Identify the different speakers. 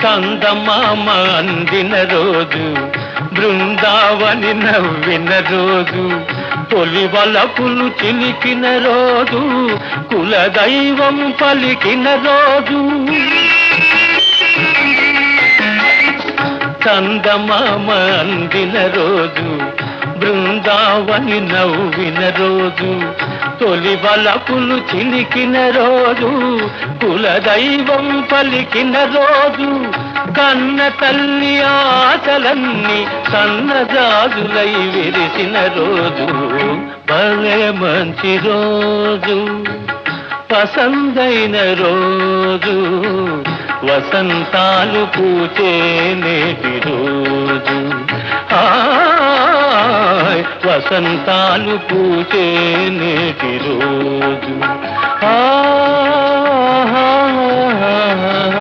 Speaker 1: చందమామ అందిన రోజు, బృందావని నవ్విన రోజు, తొలి వలపులు చిలికిన రోజు, కులదైవం పలికిన రోజు. చందమామ అందిన రోజు, బృందావని నవ్విన రోజు, తొలి వలపులు చిలికిన రోజు, కులదైవం పలికిన రోజు, కన్న తల్లి ఆశలన్నీ సన్నజాజులై విరిసిన రోజు. భలే మంచి రోజు, పసందైన రోజు, వసంతాలు పూచే నేటి రోజు. వసంతాలు పూచే నేటి రోజు.